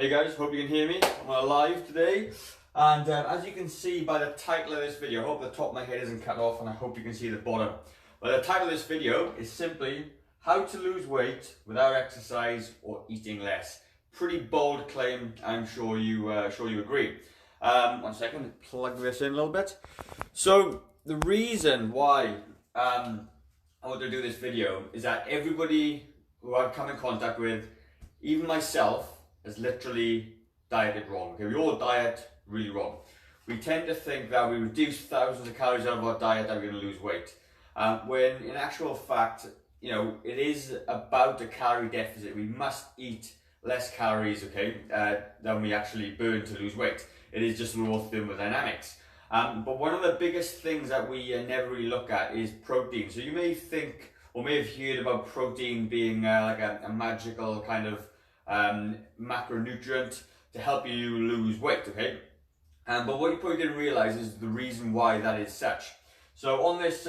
Hey guys, hope you can hear me. I'm live today, and as you can see by the title of this video, I hope the top of my head isn't cut off, and I hope you can see the bottom. But the title of this video is simply how to lose weight without exercise or eating less. Pretty bold claim, I'm sure you agree. 1 second, plug this in a little bit. So the reason why I want to do this video is that everybody who I've come in contact with, even myself, has literally dieted wrong. Okay, we all diet really wrong. We tend to think that we reduce thousands of calories out of our diet that we're going to lose weight. When in actual fact, it is about a calorie deficit. We must eat less calories, okay, than we actually burn to lose weight. It is just raw thermodynamics. But one of the biggest things that we never really look at is protein. So you may think, or may have heard about protein being like a magical kind of macronutrient to help you lose weight, okay? But what you probably didn't realize is the reason why that is such. So on this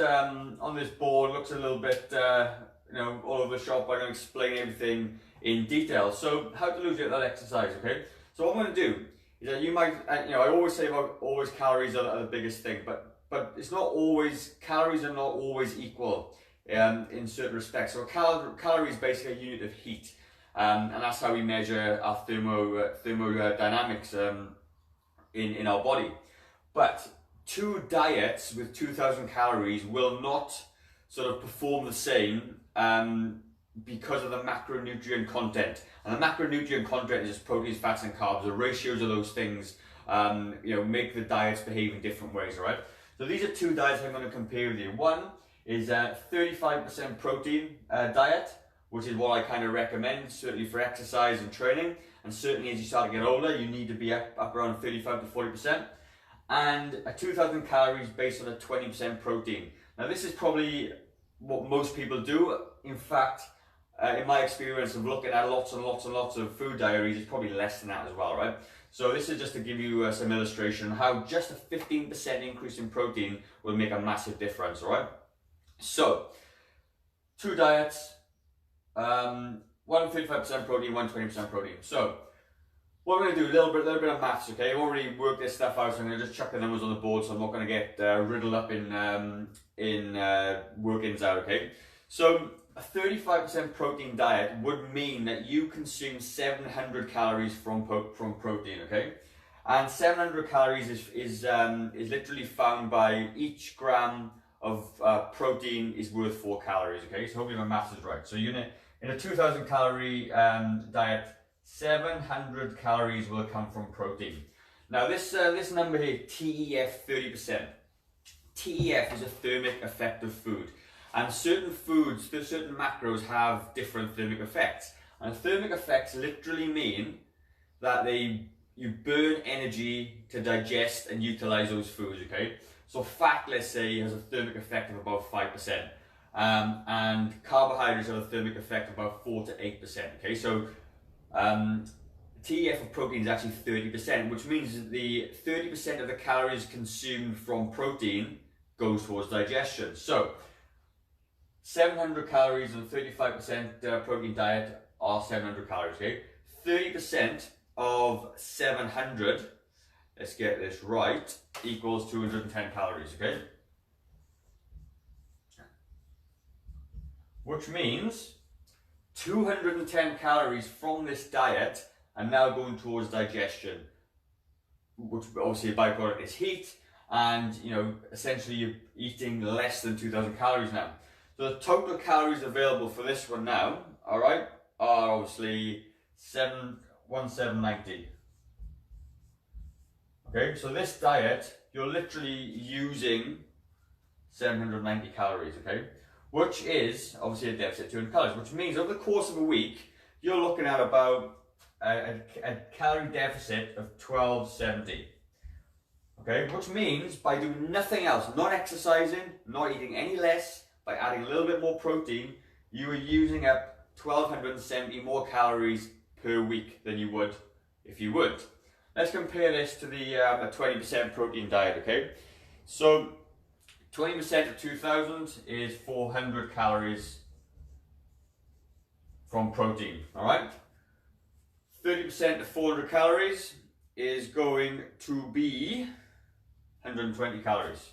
board, looks a little bit all over the shop. I don't explain everything in detail. So how to lose weight without exercise, okay? So what I'm going to do is that you might, I always say about always calories are the biggest thing, but it's not always, calories are not always equal in certain respects. So a calorie is basically a unit of heat. And that's how we measure our thermodynamics in our body. But two diets with 2,000 calories will not sort of perform the same because of the macronutrient content. And the macronutrient content is just proteins, fats, and carbs. The ratios of those things make the diets behave in different ways, all right? So these are two diets I'm going to compare with you. One is a 35% protein diet, which is what I kind of recommend, certainly for exercise and training. And certainly as you start to get older, you need to be up around 35 to 40%. And a 2,000 calories based on a 20% protein. Now this is probably what most people do. In fact, in my experience of looking at lots and lots and lots of food diaries, it's probably less than that as well, right? So this is just to give you some illustration how just a 15% increase in protein will make a massive difference, all right? So, two diets, one 35% protein, one 20% protein. So, what we're going to do, a little bit of maths, okay? I've already worked this stuff out, so I'm going to just chuck the numbers on the board, so I'm not going to get riddled up in workings out, okay? So, a 35% protein diet would mean that you consume 700 calories from protein, okay? And 700 calories is literally found by each gram of protein is worth 4 calories, okay? So hopefully my maths is right. So in a 2,000 calorie diet, 700 calories will come from protein. Now this number here, TEF 30%. TEF is a thermic effect of food. And certain foods, certain macros have different thermic effects. And thermic effects literally mean that you burn energy to digest and utilize those foods, okay? So fat, let's say, has a thermic effect of about 5%. And carbohydrates have a thermic effect of about 4 to 8%, okay? So TEF of protein is actually 30%, which means that the 30% of the calories consumed from protein goes towards digestion. So 700 calories and 35% protein diet are 700 calories, okay? 30% of 700, let's get this right, equals 210 calories, okay? Which means 210 calories from this diet are now going towards digestion, which obviously a byproduct is heat, and essentially you're eating less than 2,000 calories now. So the total calories available for this one now, all right, are obviously 1790. Okay, so this diet, you're literally using 790 calories, okay? Which is obviously a deficit of 200 calories, which means over the course of a week, you're looking at about a calorie deficit of 1270. Okay, which means by doing nothing else, not exercising, not eating any less, by adding a little bit more protein, you are using up 1270 more calories per week than you would if you would. Let's compare this to the 20% protein diet, okay? So 20% of 2,000 is 400 calories from protein, all right? 30% of 400 calories is going to be 120 calories.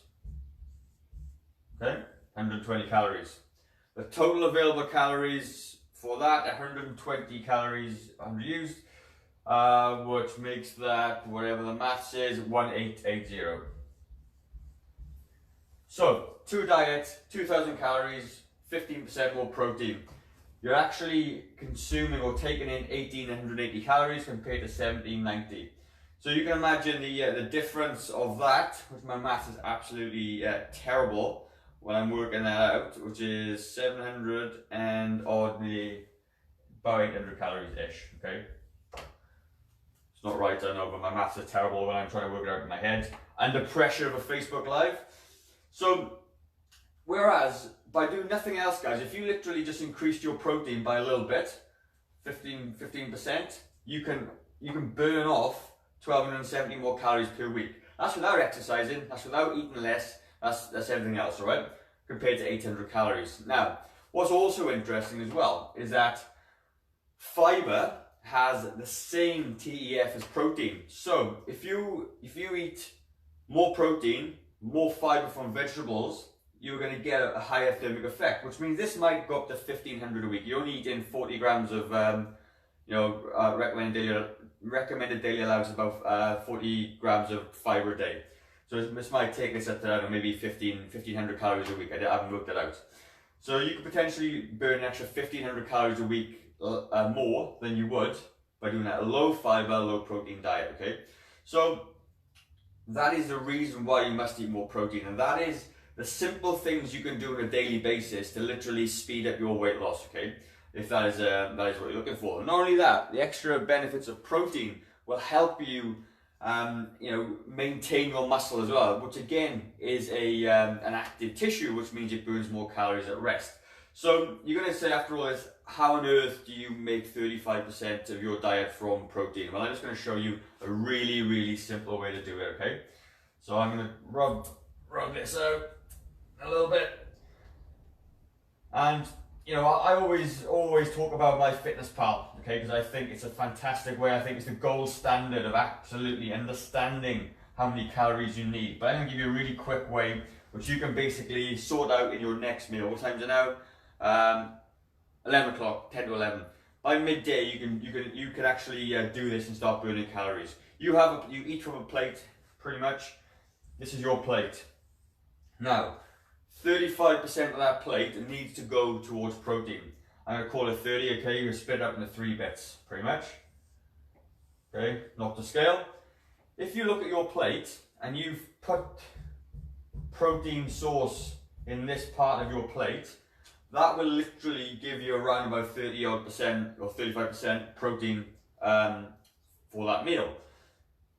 Okay, 120 calories. The total available calories for that, 120 calories unused, which makes that, whatever the maths is, 1880. So, 2 diets, 2000 calories, 15% more protein. You're actually consuming or taking in 1880 calories compared to 1790. So you can imagine the difference of that, which my maths is absolutely terrible when I'm working that out, which is 700 and oddly about 800 calories-ish, okay? It's not right, I know, but my maths is terrible when I'm trying to work it out in my head. Under pressure of a Facebook Live. So, whereas, by doing nothing else, guys, if you literally just increased your protein by a little bit, 15%, you can burn off 1270 more calories per week. That's without exercising, that's without eating less, that's everything else, alright? Compared to 800 calories. Now, what's also interesting as well is that fiber has the same TEF as protein. So, if you eat more protein, more fiber from vegetables, you're going to get a higher thermic effect, which means this might go up to 1500 a week. You're only eating 40 grams of, recommended daily allowance about 40 grams of fiber a day. So this might take us up to, I don't know, maybe 1500 calories a week. I haven't worked that out. So you could potentially burn an extra 1500 calories a week more than you would by doing a low fiber, low protein diet, okay? So that is the reason why you must eat more protein, and that is the simple things you can do on a daily basis to literally speed up your weight loss, okay? If that is what you're looking for. Not only that, the extra benefits of protein will help you, maintain your muscle as well, which again is an active tissue, which means it burns more calories at rest. So you're going to say after all this, how on earth do you make 35% of your diet from protein? Well, I'm just going to show you a really, really simple way to do it, okay? So I'm going to rub this out a little bit. And, I always talk about MyFitnessPal, okay? Because I think it's a fantastic way. I think it's the gold standard of absolutely understanding how many calories you need. But I'm going to give you a really quick way, which you can basically sort out in your next meal. What time is it now? 11 o'clock, 10 to 11. By midday, you can actually do this and start burning calories. You eat from a plate, pretty much. This is your plate. Now, 35% of that plate needs to go towards protein. I'm going to call it 30, okay? You split it up into 3 bits, pretty much. Okay, not to scale. If you look at your plate and you've put protein source in this part of your plate, that will literally give you around about 30% or 35% protein for that meal.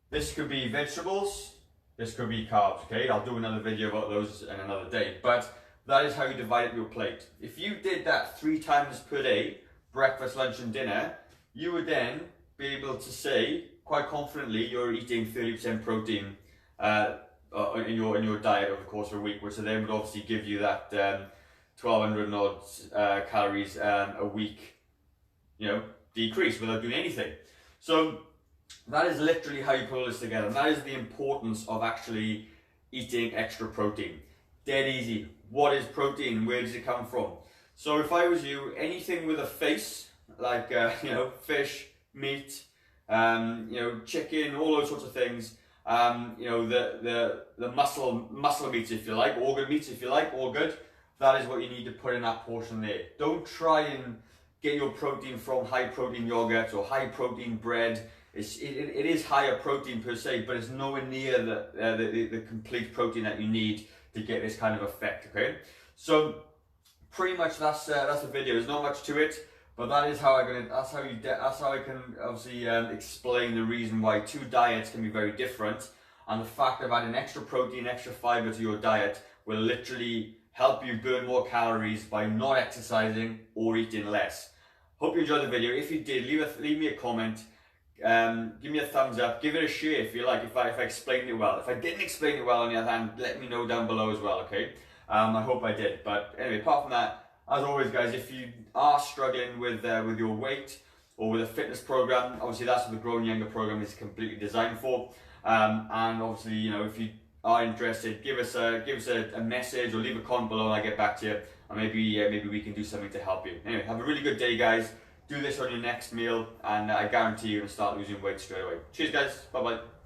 This could be vegetables, this could be carbs, okay? I'll do another video about those in another day, but that is how you divide up your plate. If you did that 3 times per day, breakfast, lunch and dinner, you would then be able to say, quite confidently, you're eating 30% protein in your diet over the course of a week, which then would obviously give you that 1200 odd calories a week, decrease without doing anything. So that is literally how you put all this together. And that is the importance of actually eating extra protein. Dead easy. What is protein? Where does it come from? So if I was you, anything with a face, like fish, meat, chicken, all those sorts of things, the muscle meats, if you like, organ meats, if you like, all good. That is what you need to put in that portion there. Don't try and get your protein from high protein yogurt or high protein bread. It is higher protein per se, but it's nowhere near the complete protein that you need to get this kind of effect, okay? So pretty much that's the video. There's not much to it, but that is how I can obviously explain the reason why 2 diets can be very different, and the fact of adding extra protein, extra fiber to your diet will literally help you burn more calories by not exercising or eating less. Hope you enjoyed the video. If you did, leave me a comment. Give me a thumbs up, give it a share if you like, if I explained it well. If I didn't explain it well on the other hand, let me know down below as well, okay? I hope I did. But anyway, apart from that, as always guys, if you are struggling with your weight, or with a fitness program. Obviously that's what the Growing Younger program is completely designed for. And obviously, you know, if you are interested, give us a message or leave a comment below and I'll get back to you, and maybe we can do something to help you. Anyway, have a really good day, guys. Do this on your next meal, and I guarantee you're going to start losing weight straight away. Cheers, guys. Bye bye.